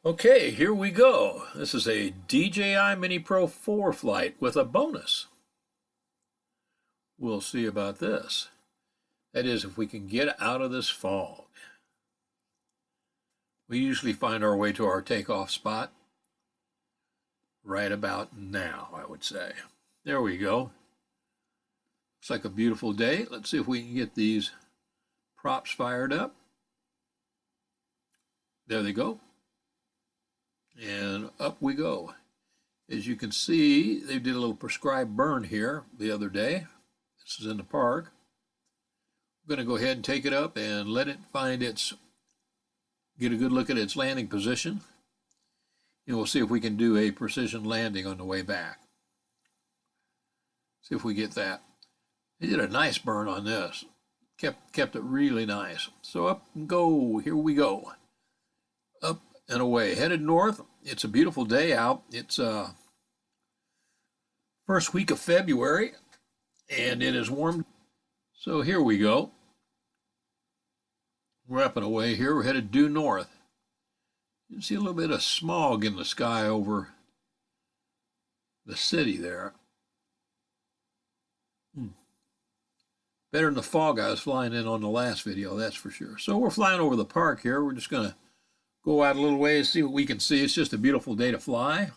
Okay, here we go. This is a DJI Mini Pro 4 flight with a bonus. We'll see about this. That is, if we can get out of this fog. We usually find our way to our takeoff spot right about now, I would say. There we go. Looks like a beautiful day. Let's see if we can get these props fired up. There they go. And up we go. As you can see, they did a little prescribed burn here the other day. This is in the park. I'm going to go ahead and take it up and let it get a good look at its landing position. And we'll see if we can do a precision landing on the way back. See if we get that. They did a nice burn on this. Kept it really nice. So up and go. Here we go. Up and away. Headed north. It's a beautiful day out. It's first week of February, and it is warm. So here we go. We're up and away here. We're headed due north. You can see a little bit of smog in the sky over the city there. Better than the fog I was flying in on the last video, that's for sure. So we're flying over the park here. We're just going to go out a little ways, see what we can see. It's just a beautiful day to fly.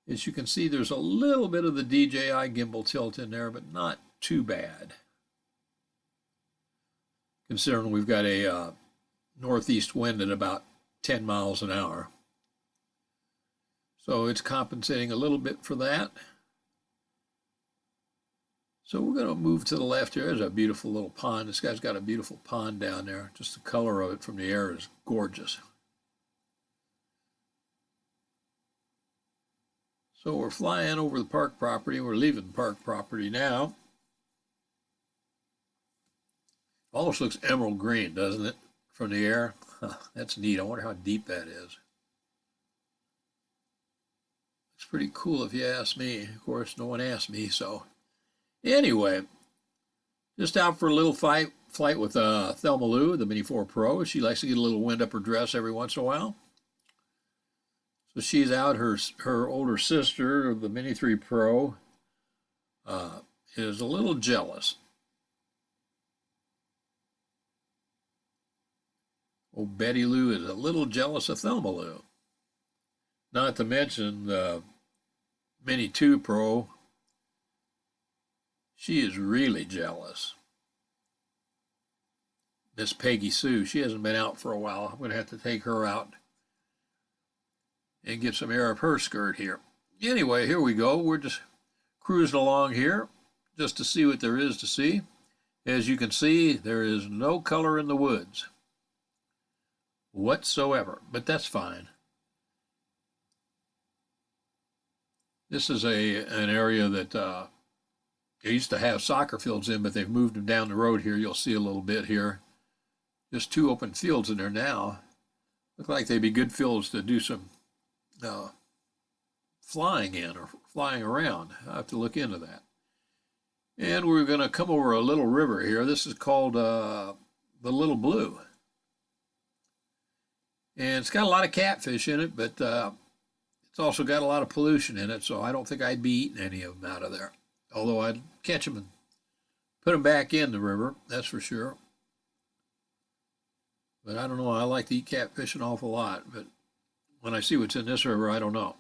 As you can see, there's a little bit of the DJI gimbal tilt in there, but not too bad, considering we've got a northeast wind at about 10 miles an hour. So it's compensating a little bit for that. So we're going to move to the left here. There's a beautiful little pond. This guy's got a beautiful pond down there. Just the color of it from the air is gorgeous. So we're flying over the park property. We're leaving the park property now. Almost looks emerald green, doesn't it, from the air? Huh, that's neat. I wonder how deep that is. It's pretty cool if you ask me. Of course, no one asked me, so. Anyway, just out for a little flight with Thelma Lou, the Mini 4 Pro. She likes to get a little wind up her dress every once in a while. So she's out. Her older sister, the Mini 3 Pro, is a little jealous. Oh, Betty Lou is a little jealous of Thelma Lou. Not to mention the Mini 2 Pro. She is really jealous. Miss Peggy Sue, she hasn't been out for a while. I'm going to have to take her out and get some air up her skirt here. Anyway, here we go. We're just cruising along here just to see what there is to see. As you can see, there is no color in the woods whatsoever, but that's fine. This is an area that they used to have soccer fields in, but they've moved them down the road here. You'll see a little bit here. Just two open fields in there now. Look like they'd be good fields to do some flying in or flying around. I'll have to look into that. And we're going to come over a little river here. This is called the Little Blue. And it's got a lot of catfish in it, but it's also got a lot of pollution in it, so I don't think I'd be eating any of them out of there. Although I'd catch them and put them back in the river, that's for sure. But I don't know, I like to eat catfish an awful lot, but when I see what's in this river, I don't know.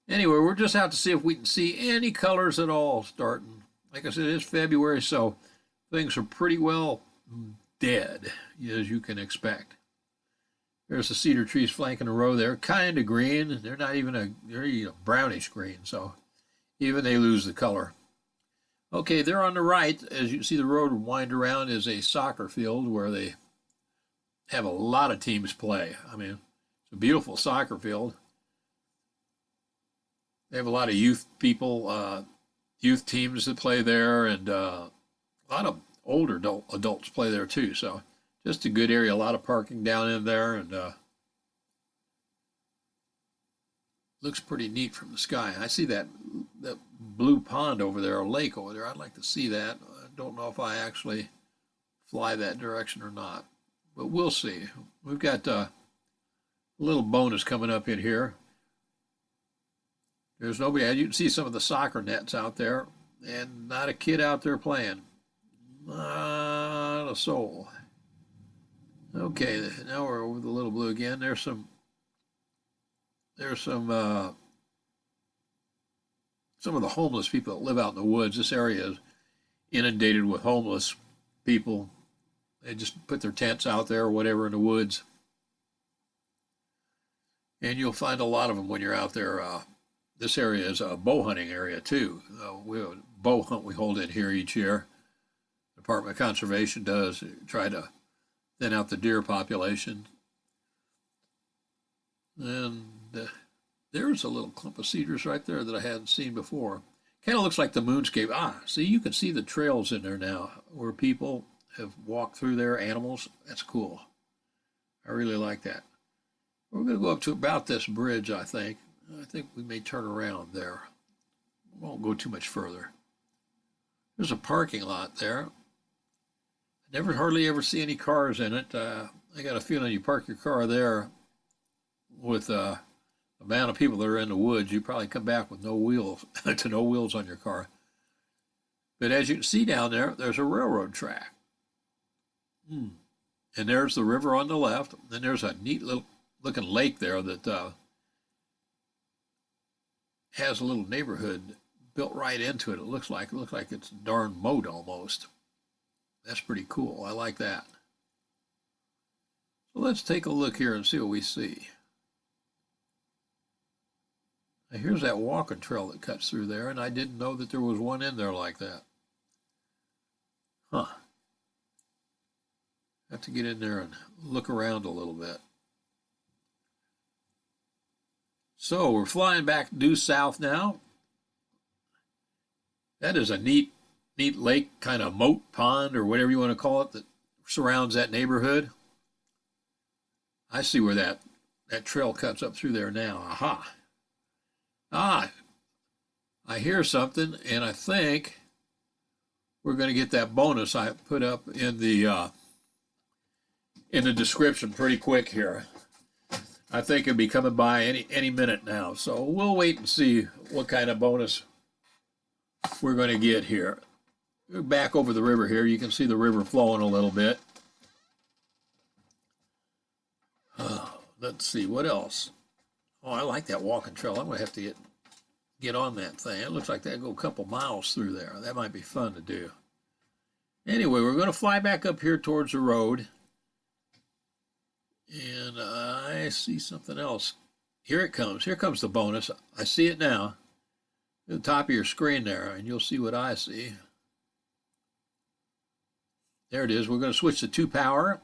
Anyway, we're just out to see if we can see any colors at all starting. Like I said, it's February, so things are pretty well dead, as you can expect. There's the cedar trees flanking the road there, kind of green. They're not even they're a brownish green, so even they lose the color. Okay, there on the right, as you see the road wind around, is a soccer field where they have a lot of teams play. I mean, it's a beautiful soccer field. They have a lot of youth people, youth teams that play there, and a lot of older adults play there too. So just a good area, a lot of parking down in there, and looks pretty neat from the sky. I see that blue pond over there, or lake over there. I'd like to see that. I don't know if I actually fly that direction or not, but we'll see. We've got A little bonus coming up in here. There's nobody. You can see some of the soccer nets out there, and not a kid out there playing. Not a soul. Okay, now we're over the little blue again. There's some of the homeless people that live out in the woods. This area is inundated with homeless people. They just put their tents out there or whatever in the woods. And you'll find a lot of them when you're out there. This area is a bow hunting area too. We have a bow hunt we hold in here each year. The Department of Conservation does try to thin out the deer population. And there's a little clump of cedars right there that I hadn't seen before. Kind of looks like the moonscape. See, you can see the trails in there now where people have walked through there, animals. That's cool. I really like that. We're going to go up to about this bridge, I think. I think we may turn around there. We won't go too much further. There's a parking lot there. I never hardly ever see any cars in it. I got a feeling you park your car there with the amount of people that are in the woods, you probably come back with no wheels, to no wheels on your car. But as you can see down there, there's a railroad track. And there's the river on the left. Then there's a neat little looking lake there that has a little neighborhood built right into it. It looks like it's darn mowed almost. That's pretty cool. I like that. So let's take a look here and see what we see. Now here's that walking trail that cuts through there, and I didn't know that there was one in there like that. Huh. Have to get in there and look around a little bit. So we're flying back due south now. That is a neat lake, kind of moat pond or whatever you want to call it, that surrounds that neighborhood. I see where that trail cuts up through there now. Aha. I hear something, and I think we're going to get that bonus I put up in the description pretty quick here. I think it'll be coming by any minute now. So we'll wait and see what kind of bonus we're going to get here. We're back over the river here. You can see the river flowing a little bit. Let's see, what else? Oh, I like that walking trail. I'm going to have to get on that thing. It looks like that'll go a couple miles through there. That might be fun to do. Anyway, we're going to fly back up here towards the road. And I see something else. Here it comes. Here comes the bonus. I see it now. At the top of your screen there, and you'll see what I see. There it is. We're going to switch to 2 power.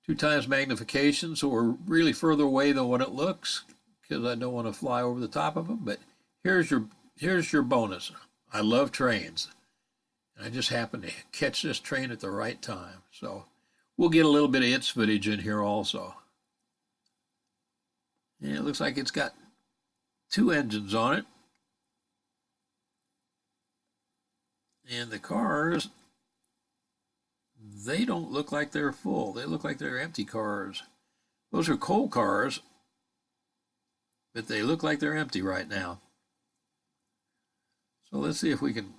2 times magnification, so we're really further away than what it looks, because I don't want to fly over the top of them. But here's your bonus. I love trains. And I just happened to catch this train at the right time. So we'll get a little bit of its footage in here also. And it looks like it's got 2 engines on it. And the cars, they don't look like they're full. They look like they're empty cars. Those are coal cars, but they look like they're empty right now. So let's see if we can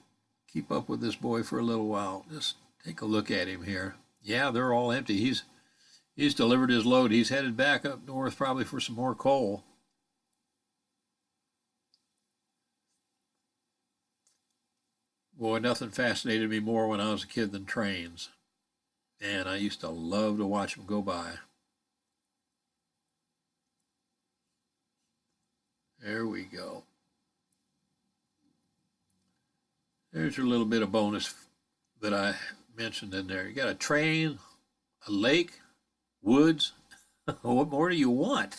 keep up with this boy for a little while. Just take a look at him here. Yeah, they're all empty. He's delivered his load. He's headed back up north probably for some more coal. Boy, nothing fascinated me more when I was a kid than trains. And I used to love to watch them go by. There we go. There's your little bit of bonus that I mentioned in there. You got a train, a lake, woods. What more do you want?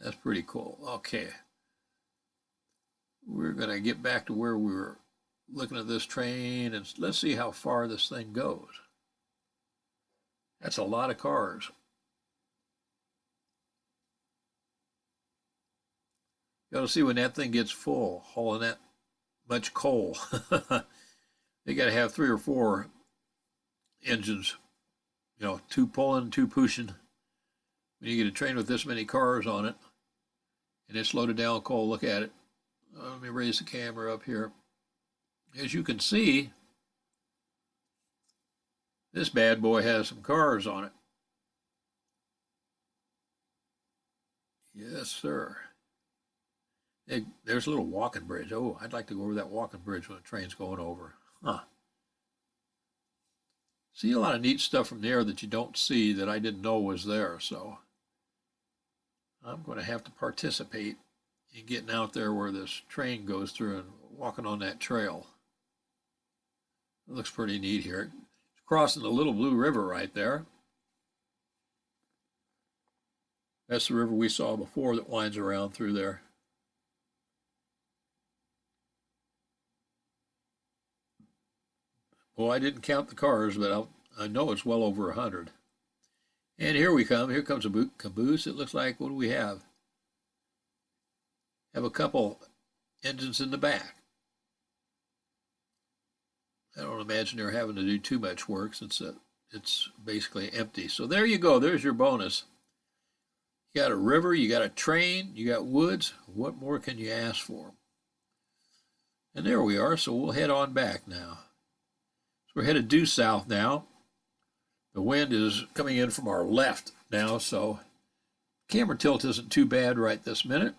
That's pretty cool. Okay. We're going to get back to where we were looking at this train, and let's see how far this thing goes. That's a lot of cars. You got to see when that thing gets full, hauling that much coal. They got to have 3 or 4 engines, 2 pulling, 2 pushing. when you get a train with this many cars on it, and it's loaded down coal. Look at it. Let me raise the camera up here. As you can see, this bad boy has some cars on it. Yes, sir. There's a little walking bridge. Oh, I'd like to go over that walking bridge when the train's going over. Huh. See a lot of neat stuff from there that you don't see that I didn't know was there. So I'm going to have to participate in getting out there where this train goes through and walking on that trail. It looks pretty neat here. It's crossing the Little Blue River right there. That's the river we saw before that winds around through there. Well, I didn't count the cars, but I know it's well over 100. And here we come. Here comes a Caboose. It looks like, what do we have? Have a couple engines in the back. I don't imagine they're having to do too much work since it's basically empty. So there you go. There's your bonus. You got a river, you got a train, you got woods. What more can you ask for? And there we are. So we'll head on back now. So we're headed due south now. The wind is coming in from our left now, so camera tilt isn't too bad right this minute.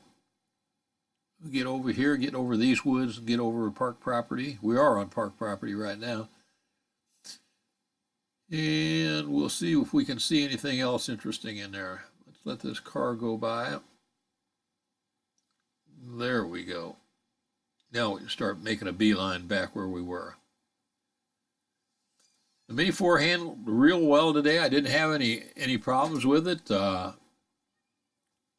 We'll get over here, get over these woods, and get over park property. We are on park property right now. And we'll see if we can see anything else interesting in there. Let's let this car go by. There we go. Now we can start making a beeline back where we were. The Mini 4 handled real well today. I didn't have any problems with it.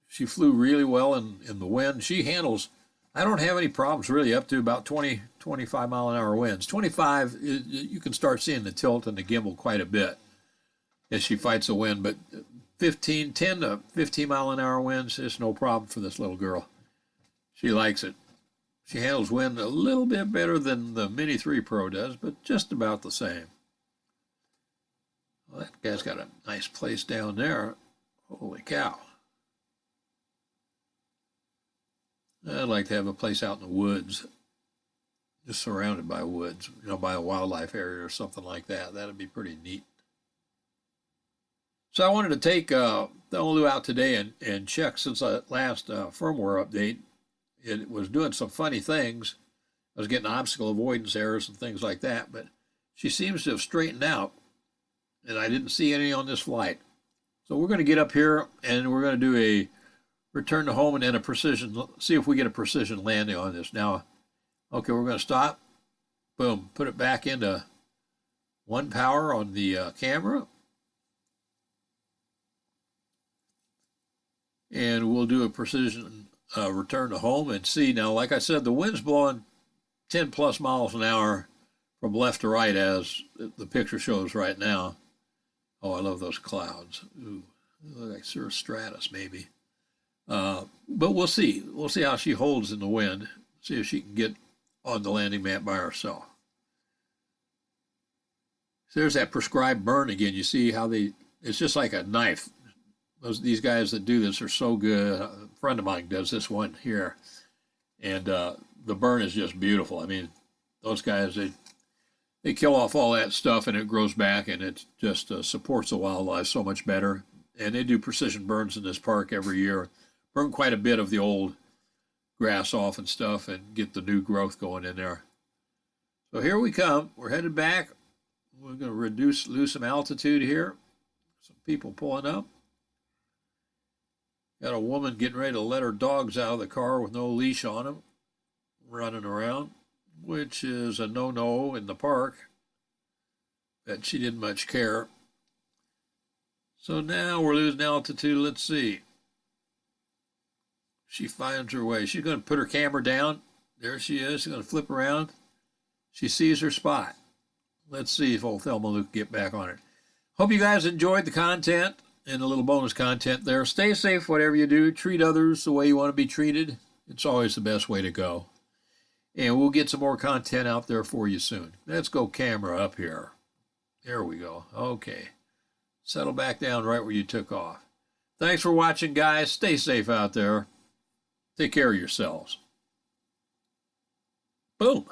She flew really well in the wind. She handles, I don't have any problems really up to about 20, 25 mile an hour winds. 25, you can start seeing the tilt and the gimbal quite a bit as she fights the wind, but 10 to 15 mile an hour winds is no problem for this little girl. She likes it. She handles wind a little bit better than the Mini 3 Pro does, but just about the same. Well, that guy's got a nice place down there. Holy cow. I'd like to have a place out in the woods, just surrounded by woods, by a wildlife area or something like that. That'd be pretty neat. So I wanted to take Thelma Lou out today and check since the last firmware update. It was doing some funny things. I was getting obstacle avoidance errors and things like that, but she seems to have straightened out. And I didn't see any on this flight. So we're going to get up here and we're going to do a return to home and then a precision, see if we get a precision landing on this. Now, okay, we're going to stop. Boom, put it back into 1 power on the camera. And we'll do a precision return to home and see. Now, like I said, the wind's blowing 10 plus miles an hour from left to right as the picture shows right now. Oh, I love those clouds. Ooh, look like cirrostratus maybe. But we'll see. We'll see how she holds in the wind. See if she can get on the landing mat by herself. So there's that prescribed burn again. You see how it's just like a knife. These guys that do this are so good. A friend of mine does this one here. And the burn is just beautiful. I mean, those guys, they kill off all that stuff and it grows back and it just supports the wildlife so much better. And they do precision burns in this park every year. Burn quite a bit of the old grass off and stuff and get the new growth going in there. So here we come. We're headed back. We're going to lose some altitude here. Some people pulling up. Got a woman getting ready to let her dogs out of the car with no leash on them, running around, which is a no-no in the park. Bet she didn't much care. So now we're losing altitude. Let's see. She finds her way. She's going to put her camera down. There she is. She's going to flip around. She sees her spot. Let's see if old Thelma Lou can get back on it. Hope you guys enjoyed the content and a little bonus content there. Stay safe, whatever you do. Treat others the way you want to be treated. It's always the best way to go. And we'll get some more content out there for you soon. Let's go camera up here. There we go. Okay. Settle back down right where you took off. Thanks for watching, guys. Stay safe out there. Take care of yourselves. Boom.